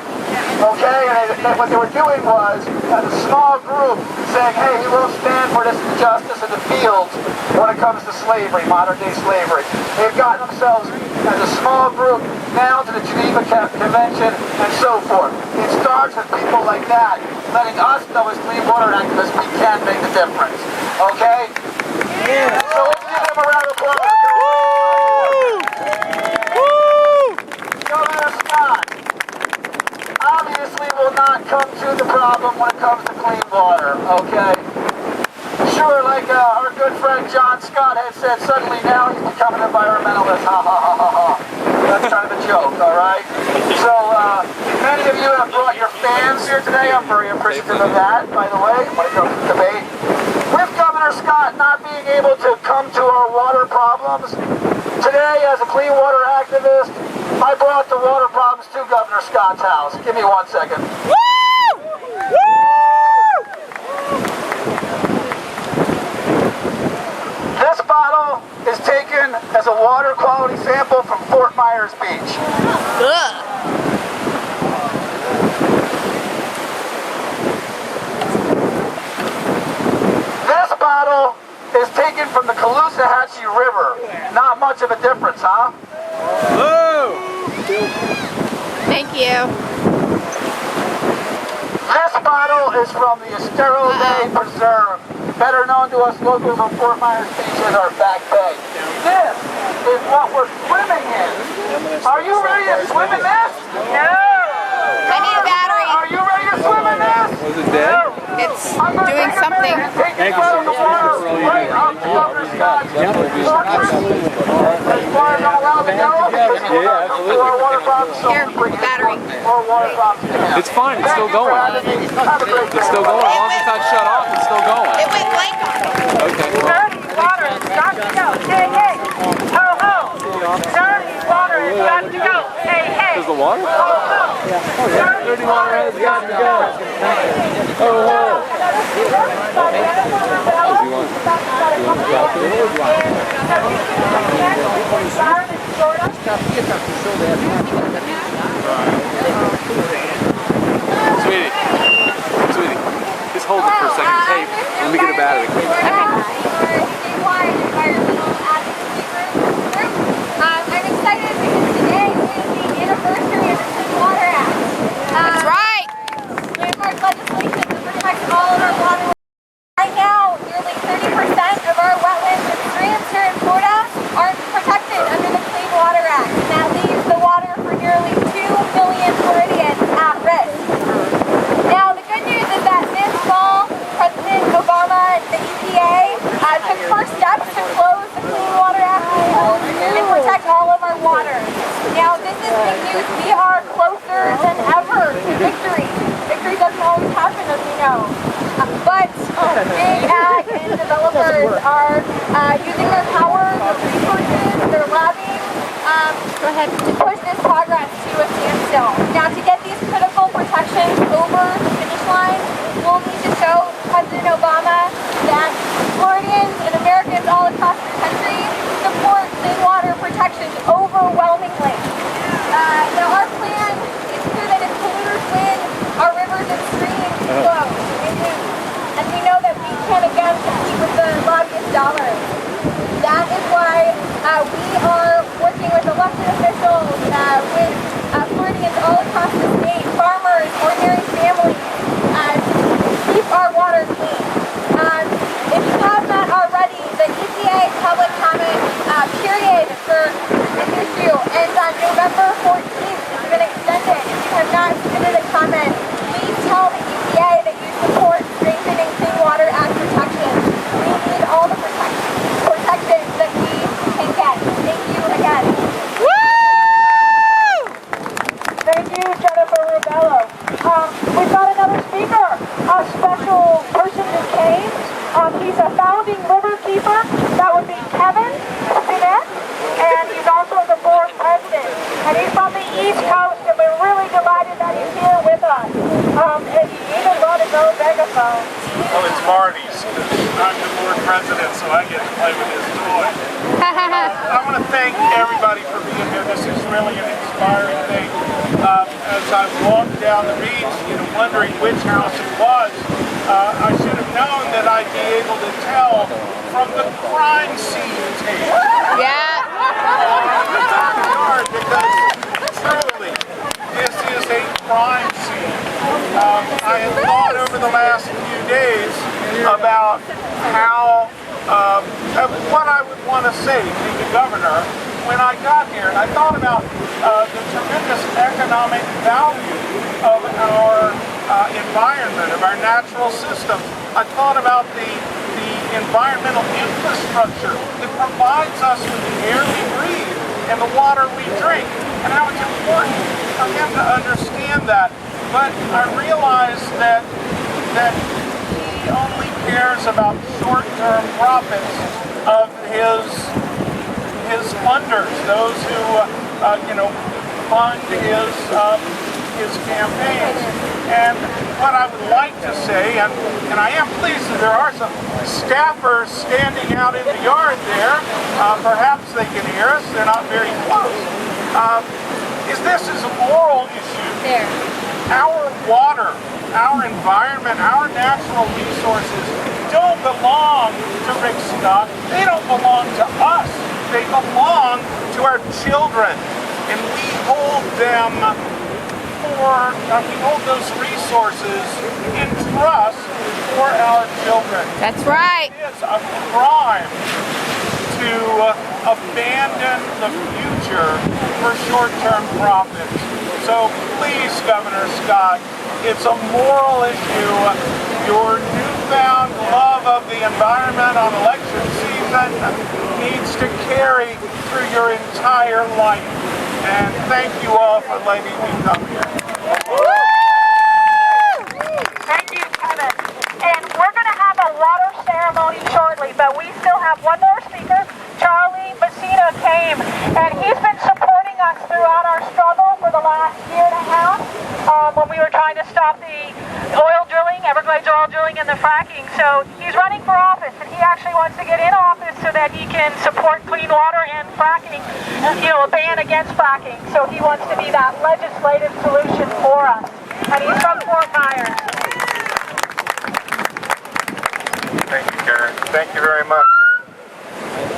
Okay, and what they were doing was, as a small group, saying, hey, we will stand for this injustice in the fields when it comes to slavery, modern day slavery. They've gotten themselves, as a small group, now to the Geneva Convention and so forth. It starts with people like that, letting us know as clean water activists we can make a difference. Okay? Yeah. So let's give them a round of applause. Governor Scott obviously will not come to the problem when it comes to clean water, okay? Sure, like our good friend John Scott had said, suddenly now he's becoming an environmentalist, ha ha ha ha ha. That's kind of a joke, all right? So, many of you have brought your fans here today. I'm very appreciative of that, by the way, when it comes to debate. With Governor Scott not being able to come to our water problems, today as a clean water activist, I brought the water problems to Governor Scott's house. Give me 1 second. Woo! Woo! This bottle is taken as a water quality sample from Fort Myers Beach. This bottle is taken from the Caloosahatchee River. Not much of a difference, huh? Thank you. This bottle is from the Estero Bay Preserve, better known to us locals on Fort Myers Beach as our Back Bay. This is what we're swimming in. Are you ready to swim in this? No! I need a battery. Are you ready to swim in this? Was it dead? It's doing something. Take it out of the water, right up to Governor Scott's fortress. As far as I'm allowed to go, because we're not going to our water problems, so Here, bring battery. more water problems to him. It's fine, it's still Thank you for going. having me. Have a great day. It's still going. As long as it's not shut off, it's still going. It went blank on me. Okay. Dirty water has got to go. Hey, hey. Ho, ho. Dirty water has got to go. Hey, hey. Is the water? Ho, ho. Dirty water has got to go. Oh, Sweetie, just hold it for a second. Hey, let me get a battery. I'm excited because today is the anniversary of the Clean Water Act. That's right. Landmark legislation that protects all of our water. Right now, nearly 30% of our wetlands and streams here in Florida are protected under the Clean Water Act. And that leaves the water for nearly 2 million Floridians at risk. Now, the good news is that this fall, President Obama and the EPA took first steps to close the Clean Water Act loopholes and protect all of our water. Now, this is big news. We are closer than ever to victory. Victory doesn't always happen, as we know. But big ag and developers are using their power, their resources, their lobbying to push this progress to a standstill. Now, to get these critical protections That is why we are working with elected officials, with Floridians all across the state, farmers, ordinary families, to keep our water clean. If you have not already, the EPA public comment period for this issue ends on November 14th. It's been extended. If you have not submitted a comment, please tell the EPA that you support strengthening Clean Water Act protections. We need all the protections that we can get. Thank you again. Woo! Thank you, Jennifer Rubello. We've got another speaker, a special person who came. He's a founding river keeper. That would be Kevin Bennett, and he's also the board president. And he's from the East Coast, and we're really delighted that he's here with us. And he even brought his own megaphone. Well, it's Marty's. I'm the board president, so I get to play with his toy. I want to thank everybody for being here. This is really an inspiring thing. As I walked down the beach, wondering which house it was, I should have known that I'd be able to tell from the crime scene tape. Yeah. Because truly, this is a crime scene. I had thought over the last few days about how, what I would want to say to the governor when I got here, and I thought about the tremendous economic value of our environment, of our natural system. I thought about the environmental infrastructure that provides us with the air we breathe and the water we drink, and how it's important for him to understand that. But I realized that he only cares about short-term profits of his funders, those who fund his campaigns. And what I would like to say, and I am pleased that there are some staffers standing out in the yard there, perhaps they can hear us, they're not very close, is this is a moral issue. There. Our water, our environment, our natural resources don't belong to Rick Scott. They don't belong to us. They belong to our children. And we hold them we hold those resources in trust for our children. That's right. It is a crime to abandon the future for short-term profits. So please, Governor Scott, it's a moral issue. Your newfound love of the environment on election season needs to carry through your entire life. And thank you all for letting me come here. Thank you, Kevin. And we're going to have a water ceremony shortly, but we still have one more speaker. Charlie Messina came, and he's been supporting us throughout our struggle for the last year and a half when we were trying to stop the oil drilling, Everglades oil drilling, and the fracking. So he's running for office, and he actually wants to get in office so that he can support clean water and fracking, a ban against fracking. So he wants to be that legislative solution for us. And he's from Fort Myers. Thank you, Karen. Thank you very much.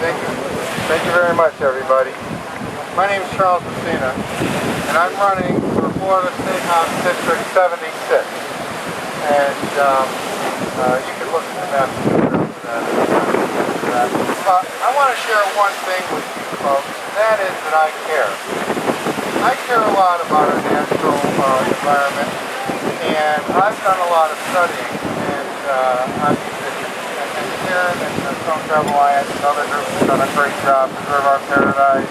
Thank you very much, everybody. My name is Charles Messina, and I'm running for Florida State House District 76. And you can look at the map to figure out that. I want to share one thing with you folks, and that is that I care. I care a lot about our natural environment, and I've done a lot of studying, and Karen and the Stonecrab Alliance and other groups have done a great job. Preserve Our Paradise,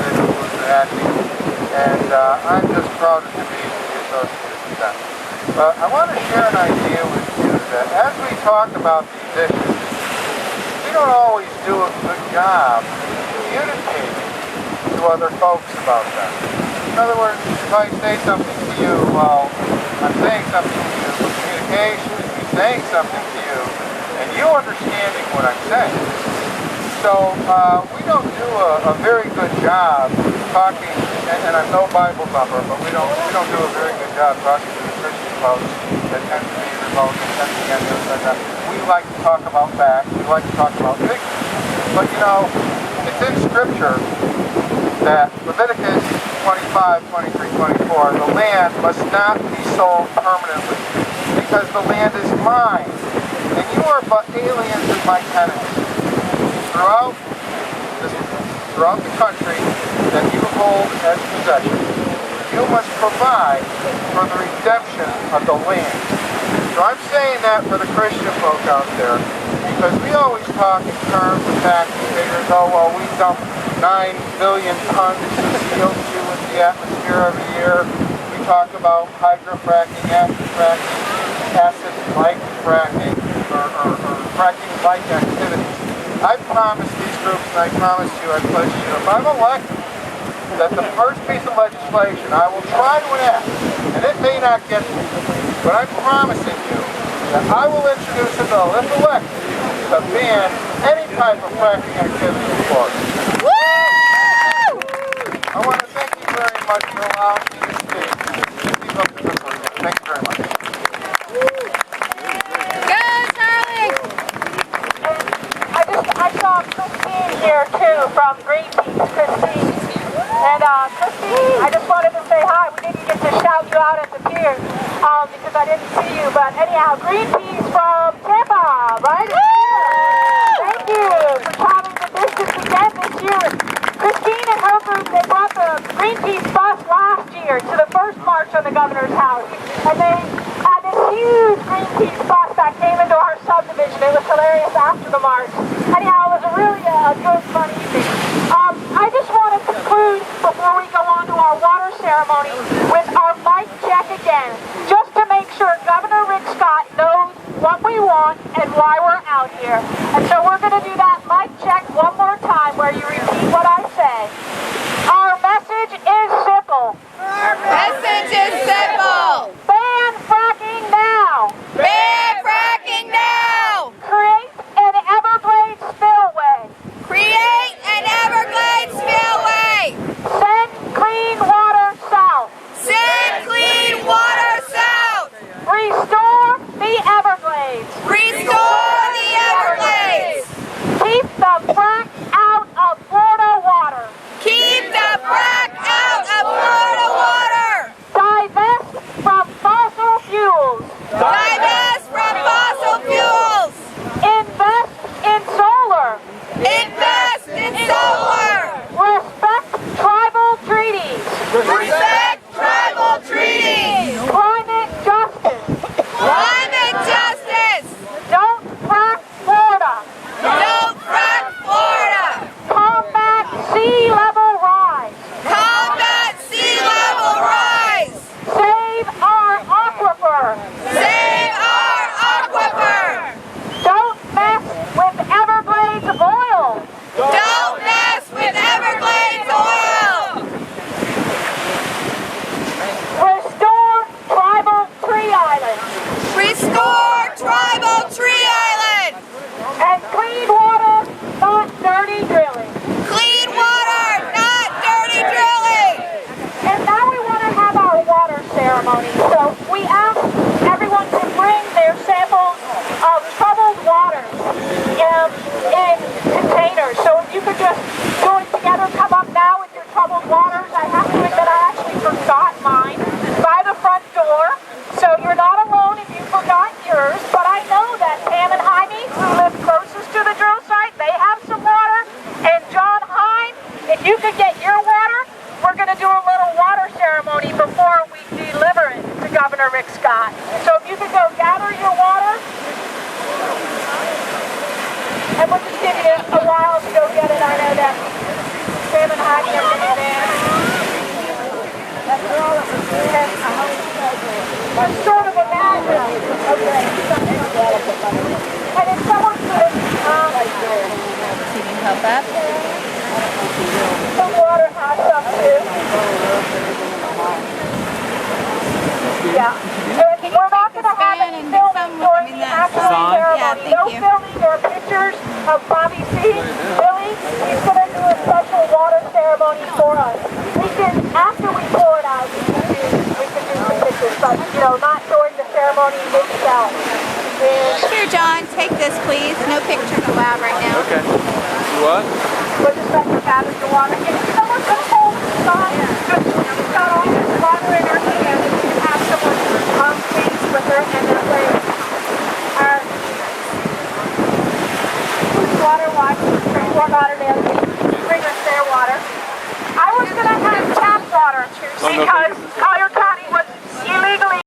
Visual Pollution Acting, and I'm just proud to be associated with them. But I want to share an idea with you that as we talk about these issues, we don't always do a good job communicating to other folks about them. In other words, if I say something to you, well, I'm saying something to you, but communication is me saying something to you, and you understanding what I'm saying. So we don't do a very good job talking, and I'm no Bible thumper, but we don't do a very good job talking to the Christian folks that tend to be Republican, tend to be on the other side. We we like to talk about facts, we like to talk about figures. But you know, it's in Scripture that Leviticus 25, 23, 24, the land must not be sold permanently because the land is mine, and you are but aliens and my tenants throughout the country that you hold as possession. You must provide for the redemption of the land. So I'm saying that for the Christian folk out there, because we always talk in terms of tax figures. Oh, well, we dump 9 billion tons of CO2 into the atmosphere every year. We talk about hydrofracking, acid-like fracking, or fracking-like activities. I promise these groups, and I promise you, I pledge you, if I'm elected, that the first piece of legislation I will try to enact, and it may not get me, but I'm promising you that I will introduce a bill, if elected, to ban any type of fracking activity in Florida. I want to thank you very much for allowing me to speak. Thank you very much. I saw Christine here too from Greenpeace, Christine. And Christine, I just wanted to say hi. We didn't get to shout you out at the pier because I didn't see you. But anyhow, Greenpeace from Tampa, right? Thank you for traveling the distance again this year. Christine and her group, they brought the Greenpeace bus last year to the first march on the governor's house. And they had this huge Greenpeace bus that came into our subdivision. It was hilarious after the march. Anyhow, it was a really good, fun evening. I just want to conclude before we go on to our water ceremony with our mic check again, just to make sure Governor Rick Scott knows what we want and why we're out here. And so we're going to do that mic check one more time where you repeat what I say. Our message is simple. Our message is simple. Ban fracking now. Ban fracking now. Create an Everglades spillway. Create an Everglades spillway. Send clean water south. Send clean water south. Restore the Everglades. Restore the Everglades. Keep the frack out of Florida water. Keep the frack out of Florida water. Divest from fossil fuels. Divest from fossil fuels. Invest in solar. Invest in solar. Respect tribal treaties. Respect tribal treaties. Climate justice. Climate justice. Don't frack Florida. Don't frack Florida. Combat sea level rise. Combat sea level rise. Save our aquifer. Save our aquifer. Don't mess with Everglades oil. Don't mess with Everglades oil. Restore tribal tree islands. Restore tribal tree islands. And clean water, not dirty drilling. Clean water, not dirty drilling. And now we want to have our water ceremony. So we ask everyone to bring their samples of troubled water in containers. So if you could just join together, come up now with your troubled waters. I have to admit I actually forgot mine by the front door. So you're not alone if you forgot yours. But I know that Pam and Jaime, who live closest to the drill site, they have some water. And John Hine, if you could get your water, we're going to do a little water ceremony before we deliver it to Governor Rick Scott. So if you could go gather your water, and we'll just give you a while to go get it. I know that Sam and Heidi are getting there. I'm sort of imagining. Okay. And if someone could, Help us. some water has some too. Yeah. And we're not going to have any filming during the actual ceremony. No filming. There are pictures of Bobby C. Billy, he's going to do a special water ceremony for us. We can, after we pour it out, we can do some pictures, but, you know, not during the ceremony itself. Here, John, take this, please. No pictures allowed right now. Okay. You what? We'll just let you gather your water. And you know what's going to hold inside?